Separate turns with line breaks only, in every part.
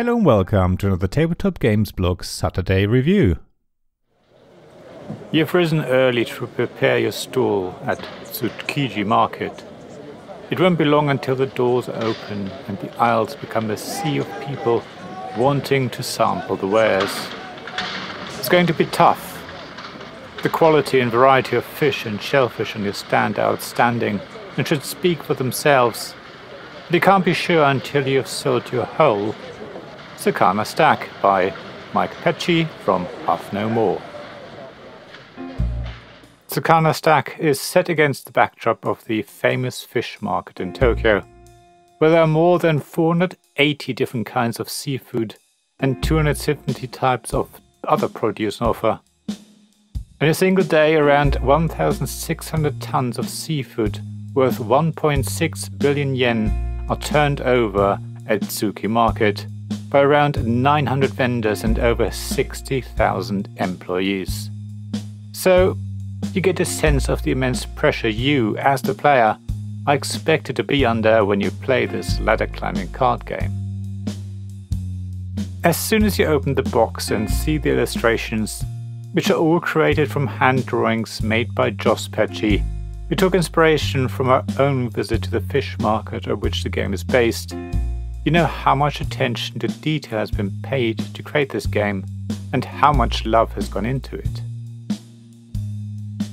Hello and welcome to another Tabletop Games blog Saturday review.
You've risen early to prepare your stall at Tsukiji Market. It won't be long until the doors open and the aisles become a sea of people wanting to sample the wares. It's going to be tough. The quality and variety of fish and shellfish on your stand are outstanding and should speak for themselves. But you can't be sure until you've sold your whole Sakana stack by Mike Pecci from Half No More. Sakana stack is set against the backdrop of the famous fish market in Tokyo, where there are more than 480 different kinds of seafood and 270 types of other produce on offer. In a single day, around 1,600 tons of seafood worth 1.6 billion yen are turned over at Tsuki Market by around 900 vendors and over 60,000 employees. So, you get a sense of the immense pressure you, as the player, are expected to be under when you play this ladder climbing card game. As soon as you open the box and see the illustrations, which are all created from hand drawings made by Joss Pecci, we took inspiration from our own visit to the fish market at which the game is based. You know how much attention to detail has been paid to create this game, and how much love has gone into it.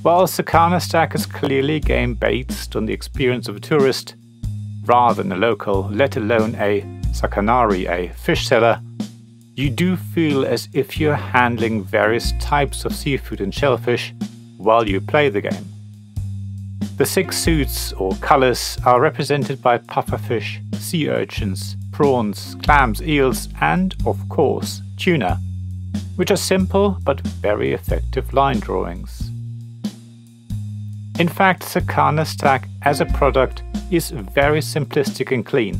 While Sakana Stack is clearly a game based on the experience of a tourist, rather than a local, let alone a sakanari, a fish seller, you do feel as if you're handling various types of seafood and shellfish while you play the game. The 6 suits or colours are represented by pufferfish, sea urchins, prawns, clams, eels, and, of course, tuna, which are simple but very effective line drawings. In fact, Sakana Stack as a product is very simplistic and clean.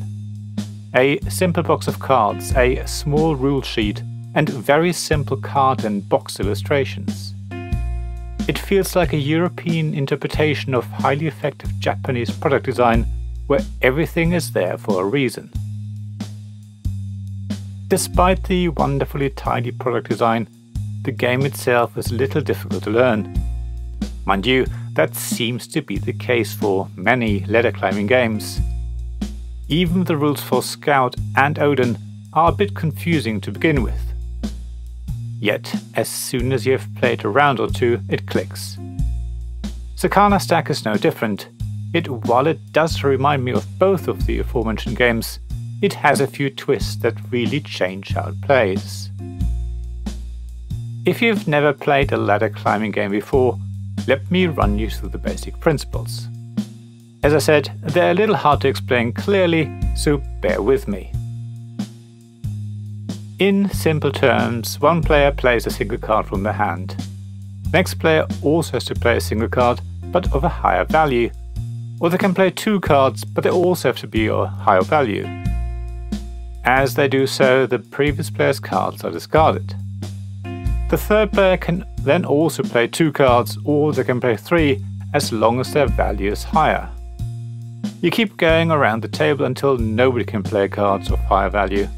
A simple box of cards, a small rule sheet, and very simple card and box illustrations. It feels like a European interpretation of highly effective Japanese product design where everything is there for a reason. Despite the wonderfully tidy product design, the game itself is a little difficult to learn. Mind you, that seems to be the case for many ladder climbing games. Even the rules for Scout and Odin are a bit confusing to begin with. Yet, as soon as you have played a round or two, it clicks. Sakana Stack is no different, yet while it does remind me of both of the aforementioned games, it has a few twists that really change how it plays. If you've never played a ladder climbing game before, let me run you through the basic principles. As I said, they're a little hard to explain clearly, so bear with me. In simple terms, one player plays a single card from their hand. The next player also has to play a single card, but of a higher value. Or they can play 2 cards, but they also have to be of a higher value. As they do so, the previous player's cards are discarded. The third player can then also play 2 cards, or they can play 3, as long as their value is higher. You keep going around the table until nobody can play cards of higher value.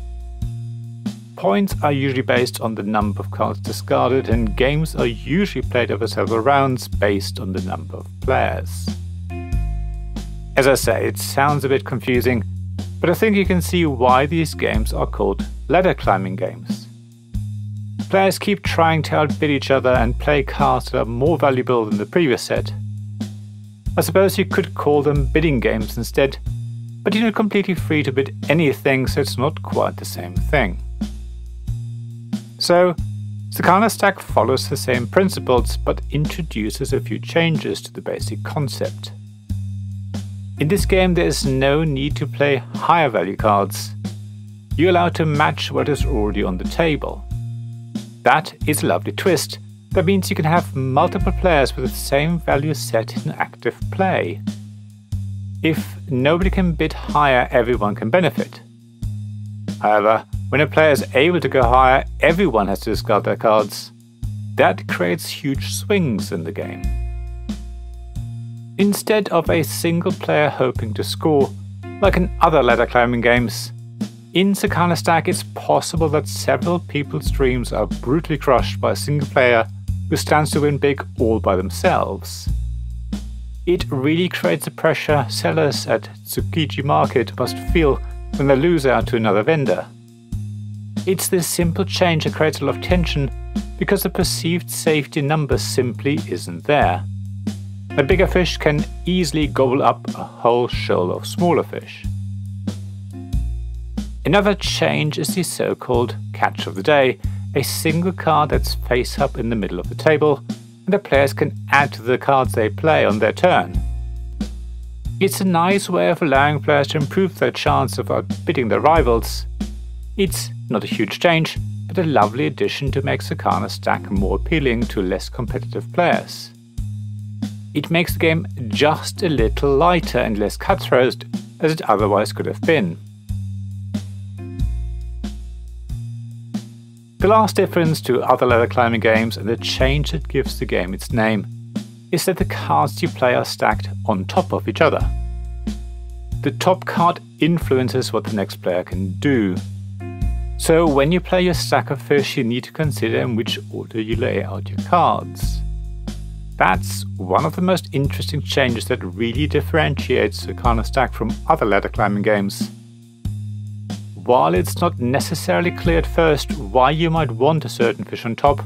Points are usually based on the number of cards discarded, and games are usually played over several rounds based on the number of players. As I say, it sounds a bit confusing, but I think you can see why these games are called ladder climbing games. Players keep trying to outbid each other and play cards that are more valuable than the previous set. I suppose you could call them bidding games instead, but you're not completely free to bid anything, so it's not quite the same thing. So, Sakana Stack follows the same principles but introduces a few changes to the basic concept. In this game there is no need to play higher value cards. You're allowed to match what is already on the table. That is a lovely twist. That means you can have multiple players with the same value set in active play. If nobody can bid higher, everyone can benefit. However, when a player is able to go higher, everyone has to discard their cards. That creates huge swings in the game. Instead of a single player hoping to score, like in other ladder climbing games, In Sakana Stack, it's possible that several people's dreams are brutally crushed by a single player who stands to win big all by themselves. It really creates the pressure sellers at Tsukiji Market must feel when they lose out to another vendor. It's this simple change that creates a lot of tension because the perceived safety number simply isn't there. A bigger fish can easily gobble up a whole shoal of smaller fish. Another change is the so-called catch of the day, a single card that's face up in the middle of the table, and the players can add to the cards they play on their turn. It's a nice way of allowing players to improve their chance of outbidding their rivals. It's not a huge change, but a lovely addition to make Sakana Stack more appealing to less competitive players. It makes the game just a little lighter and less cutthroat as it otherwise could have been. The last difference to other ladder climbing games, and the change that gives the game its name, is that the cards you play are stacked on top of each other. The top card influences what the next player can do. So when you play your stack of fish, you need to consider in which order you lay out your cards. That's one of the most interesting changes that really differentiates Sakana Stack from other ladder climbing games. While it's not necessarily clear at first why you might want a certain fish on top,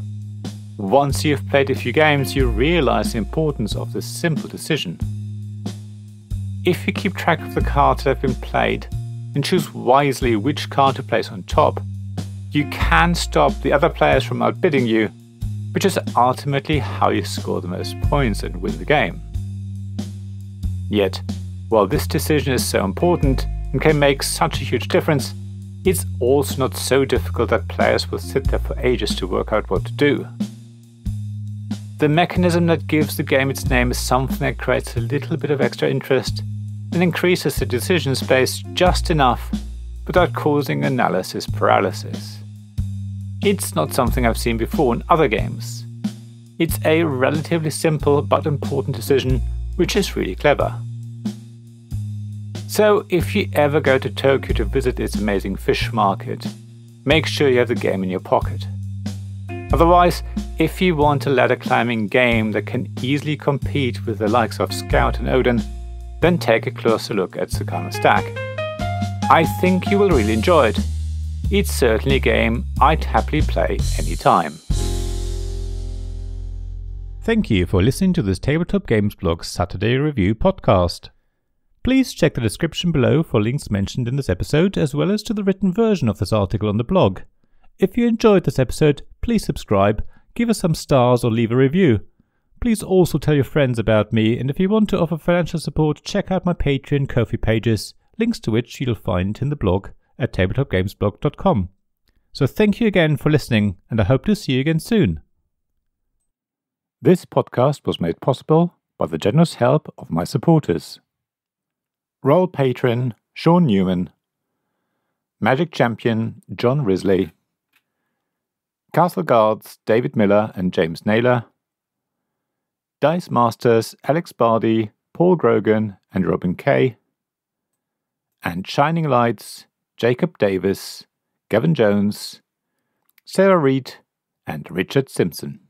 once you've played a few games you realize the importance of this simple decision. If you keep track of the cards that have been played and choose wisely which card to place on top, you can stop the other players from outbidding you, which is ultimately how you score the most points and win the game. Yet, while this decision is so important and can make such a huge difference, it's also not so difficult that players will sit there for ages to work out what to do. The mechanism that gives the game its name is something that creates a little bit of extra interest and increases the decision space just enough without causing analysis paralysis. It's not something I've seen before in other games. It's a relatively simple but important decision, which is really clever. So if you ever go to Tokyo to visit its amazing fish market, make sure you have the game in your pocket. Otherwise, if you want a ladder climbing game that can easily compete with the likes of Scout and Odin, then take a closer look at Sakana Stack. I think you will really enjoy it. It's certainly a game I'd happily play anytime.
Thank you for listening to this Tabletop Games Blog Saturday Review podcast. Please check the description below for links mentioned in this episode, as well as to the written version of this article on the blog. If you enjoyed this episode, please subscribe, give us some stars or leave a review. Please also tell your friends about me, and if you want to offer financial support, check out my Patreon and Ko-fi pages, links to which you'll find in the blog at tabletopgamesblog.com. So thank you again for listening, and I hope to see you again soon.
This podcast was made possible by the generous help of my supporters. Royal Patron Sean Newman, Magic Champion John Risley, Castle Guards David Miller and James Naylor, Dice Masters Alex Bardi, Paul Grogan and Robin Kay, and Shining Lights Jacob Davis, Gavin Jones, Sarah Reed and Richard Simpson.